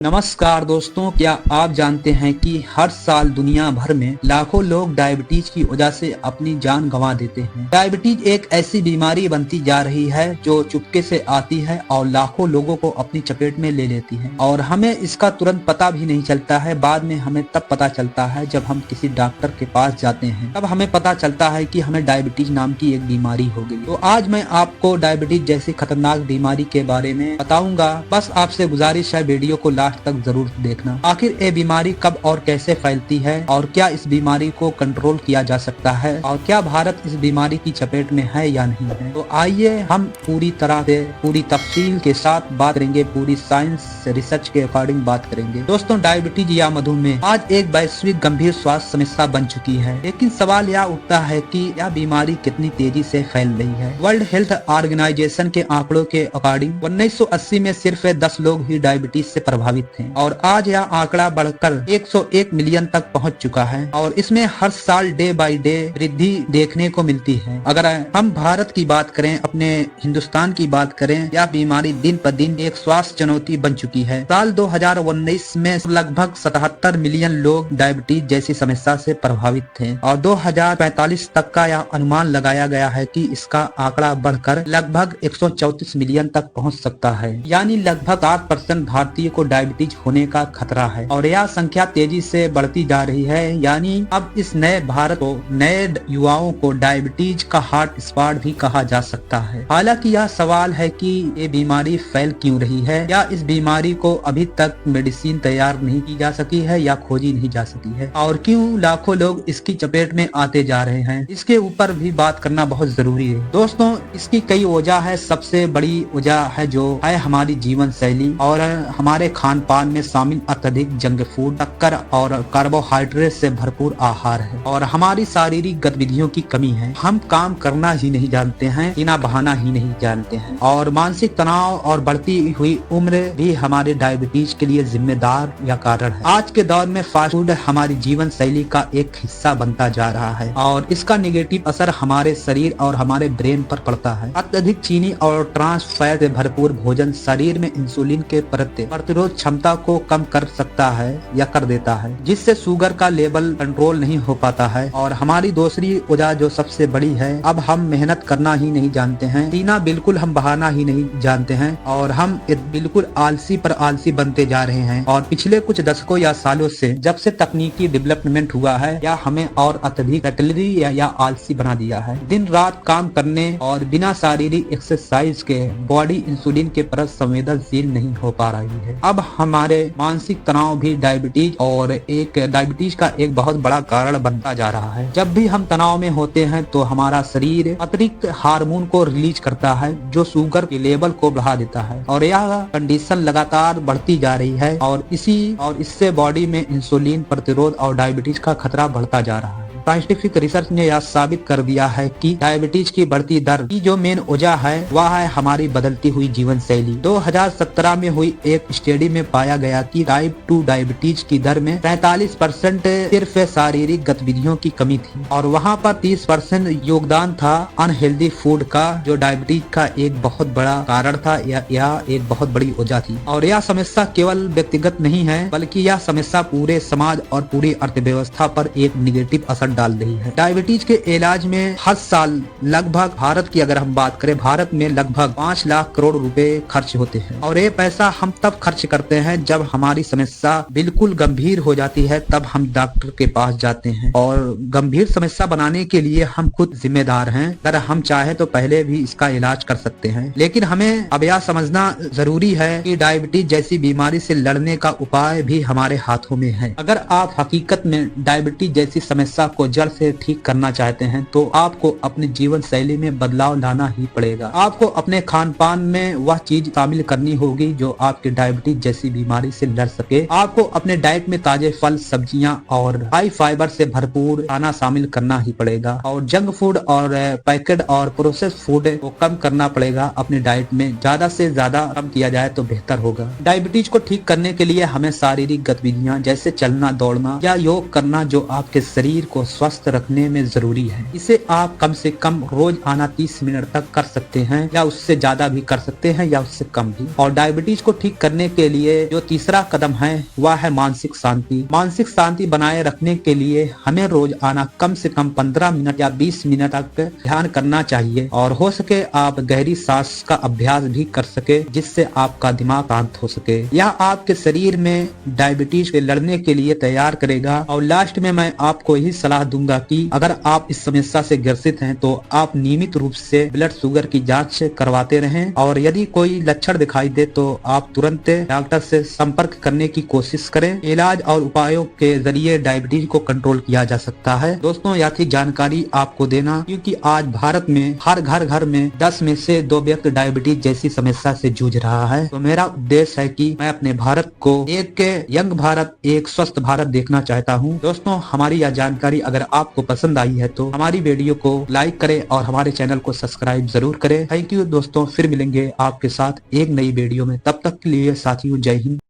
नमस्कार दोस्तों, क्या आप जानते हैं कि हर साल दुनिया भर में लाखों लोग डायबिटीज की वजह से अपनी जान गंवा देते हैं। डायबिटीज एक ऐसी बीमारी बनती जा रही है जो चुपके से आती है और लाखों लोगों को अपनी चपेट में ले लेती है और हमें इसका तुरंत पता भी नहीं चलता है। बाद में हमें तब पता चलता है जब हम किसी डॉक्टर के पास जाते हैं, तब हमें पता चलता है कि हमें डायबिटीज नाम की एक बीमारी हो गई। तो आज मैं आपको डायबिटीज जैसी खतरनाक बीमारी के बारे में बताऊंगा। बस आपसे गुजारिश है, वीडियो को लास्ट तक जरूर देखना। आखिर ये बीमारी कब और कैसे फैलती है और क्या इस बीमारी को कंट्रोल किया जा सकता है और क्या भारत इस बीमारी की चपेट में है या नहीं है। तो आइए हम पूरी तरह से पूरी तफसील के साथ बात करेंगे, पूरी साइंस रिसर्च के अकॉर्डिंग बात करेंगे। दोस्तों, डायबिटीज या मधुमेह आज एक वैश्विक गंभीर स्वास्थ्य समस्या बन चुकी है, लेकिन सवाल यह उठता है कि यह बीमारी कितनी तेजी से फैल रही है। वर्ल्ड हेल्थ ऑर्गेनाइजेशन के आंकड़ों के अकॉर्डिंग 1980 में सिर्फ 10 लोग ही डायबिटीज से प्रभावित थे और आज यह आंकड़ा बढ़कर 101 मिलियन तक पहुंच चुका है और इसमें हर साल डे बाय डे वृद्धि देखने को मिलती है। अगर हम भारत की बात करें, अपने हिंदुस्तान की बात करें, यह बीमारी दिन पर दिन एक स्वास्थ्य चुनौती बन चुकी है। साल 2019 में लगभग 77 मिलियन लोग डायबिटीज जैसी समस्या से प्रभावित थे और 2045 तक का यह अनुमान लगाया गया है कि इसका आंकड़ा बढ़कर लगभग 134 मिलियन तक पहुंच सकता है। यानी लगभग 7% भारतीय को डायबिटीज होने का खतरा है और यह संख्या तेजी से बढ़ती जा रही है। यानी अब इस नए भारत को, नए युवाओं को डायबिटीज का हॉट स्पॉट भी कहा जा सकता है। हालांकि यह सवाल है कि ये बीमारी फैल क्यों रही है या इस बीमारी को अभी तक मेडिसिन तैयार नहीं की जा सकी है या खोजी नहीं जा सकी है और क्यों लाखों लोग इसकी चपेट में आते जा रहे हैं, इसके ऊपर भी बात करना बहुत जरूरी है। दोस्तों, इसकी कई वजह है। सबसे बड़ी वजह है जो है हमारी जीवन शैली और हमारे खान पान में शामिल अत्यधिक जंक फूड, शक्कर और कार्बोहाइड्रेट से भरपूर आहार है और हमारी शारीरिक गतिविधियों की कमी है। हम काम करना ही नहीं जानते हैं, जीना बहाना ही नहीं जानते हैं और मानसिक तनाव और बढ़ती हुई उम्र भी हमारे डायबिटीज के लिए जिम्मेदार या कारण है। आज के दौर में फास्ट फूड हमारी जीवन शैली का एक हिस्सा बनता जा रहा है और इसका नेगेटिव असर हमारे शरीर और हमारे ब्रेन पर पड़ता है। अत्यधिक चीनी और ट्रांस फैट से भरपूर भोजन शरीर में इंसुलिन के प्रतिरोध क्षमता को कम कर सकता है या कर देता है, जिससे शुगर का लेवल कंट्रोल नहीं हो पाता है। और हमारी दूसरी वजह जो सबसे बड़ी है, अब हम मेहनत करना ही नहीं जानते हैं, जीना बिल्कुल हम बहाना ही नहीं जानते हैं और हम बिल्कुल आलसी पर आलसी बनते जा रहे हैं। और पिछले कुछ दशकों या सालों से जब से तकनीकी डेवलपमेंट हुआ है, या हमें और अत्यधिक कैलोरी या आलसी बना दिया है। दिन रात काम करने और बिना शारीरिक एक्सरसाइज के बॉडी इंसुलिन के प्रति संवेदनशील नहीं हो पा रही है। अब हमारे मानसिक तनाव भी डायबिटीज का एक बहुत बड़ा कारण बनता जा रहा है। जब भी हम तनाव में होते हैं तो हमारा शरीर अतिरिक्त हार्मोन को रिलीज करता है जो शुगर के लेवल को बढ़ा देता है और यह कंडीशन लगातार बढ़ती जा रही है और इससे बॉडी में इंसुलिन प्रतिरोध और डायबिटीज का खतरा बढ़ता जा रहा है। साइंटिफिक रिसर्च ने यह साबित कर दिया है कि डायबिटीज की बढ़ती दर की जो मेन वजह है वह है हमारी बदलती हुई जीवन शैली। 2017 में हुई एक स्टडी में पाया गया कि टाइप 2 डायबिटीज की दर में 43% सिर्फ शारीरिक गतिविधियों की कमी थी और वहां पर 30% योगदान था अनहेल्दी फूड का, जो डायबिटीज का एक बहुत बड़ा कारण था या एक बहुत बड़ी वजह थी। और यह समस्या केवल व्यक्तिगत नहीं है, बल्कि यह समस्या पूरे समाज और पूरी अर्थव्यवस्था पर एक निगेटिव असर डाल रही है। डायबिटीज के इलाज में हर साल लगभग, भारत की अगर हम बात करें, भारत में लगभग 5 लाख करोड़ रुपए खर्च होते हैं और ये पैसा हम तब खर्च करते हैं जब हमारी समस्या बिल्कुल गंभीर हो जाती है, तब हम डॉक्टर के पास जाते हैं और गंभीर समस्या बनाने के लिए हम खुद जिम्मेदार हैं। अगर हम चाहे तो पहले भी इसका इलाज कर सकते हैं, लेकिन हमें अब यह समझना जरूरी है कि डायबिटीज जैसी बीमारी से लड़ने का उपाय भी हमारे हाथों में है। अगर आप हकीकत में डायबिटीज जैसी समस्या को जड़ से ठीक करना चाहते हैं तो आपको अपने जीवन शैली में बदलाव लाना ही पड़ेगा। आपको अपने खान पान में वह चीज शामिल करनी होगी जो आपके डायबिटीज जैसी बीमारी से लड़ सके। आपको अपने डाइट में ताजे फल, सब्जियां और हाई फाइबर से भरपूर खाना शामिल करना ही पड़ेगा और जंक फूड और पैकेट और प्रोसेस फूड को कम करना पड़ेगा। अपने डाइट में ज्यादा से ज्यादा कम किया जाए तो बेहतर होगा। डायबिटीज को ठीक करने के लिए हमें शारीरिक गतिविधियां जैसे चलना, दौड़ना या योग करना जो आपके शरीर को स्वस्थ रखने में जरूरी है। इसे आप कम से कम रोज आना 30 मिनट तक कर सकते हैं या उससे ज्यादा भी कर सकते हैं या उससे कम भी। और डायबिटीज को ठीक करने के लिए जो तीसरा कदम है वह है मानसिक शांति। मानसिक शांति बनाए रखने के लिए हमें रोज आना कम से कम 15 मिनट या 20 मिनट तक ध्यान करना चाहिए और हो सके आप गहरी सांस का अभ्यास भी कर सके, जिससे आपका दिमाग शांत हो सके। यह आपके शरीर में डायबिटीज से लड़ने के लिए तैयार करेगा। और लास्ट में मैं आपको यही सलाह दूंगा कि अगर आप इस समस्या से ग्रसित हैं तो आप नियमित रूप से ब्लड शुगर की जांच करवाते रहें और यदि कोई लक्षण दिखाई दे तो आप तुरंत डॉक्टर से संपर्क करने की कोशिश करें। इलाज और उपायों के जरिए डायबिटीज को कंट्रोल किया जा सकता है। दोस्तों, यह थी जानकारी आपको देना, क्योंकि आज भारत में हर घर में 10 में से 2 व्यक्ति डायबिटीज जैसी समस्या से जूझ रहा है। तो मेरा उद्देश्य है कि मैं अपने भारत को एक यंग भारत, एक स्वस्थ भारत देखना चाहता हूँ। दोस्तों, हमारी यह जानकारी अगर आपको पसंद आई है तो हमारी वीडियो को लाइक करें और हमारे चैनल को सब्सक्राइब जरूर करें। थैंक यू दोस्तों, फिर मिलेंगे आपके साथ एक नई वीडियो में। तब तक के लिए साथियों, जय हिंद।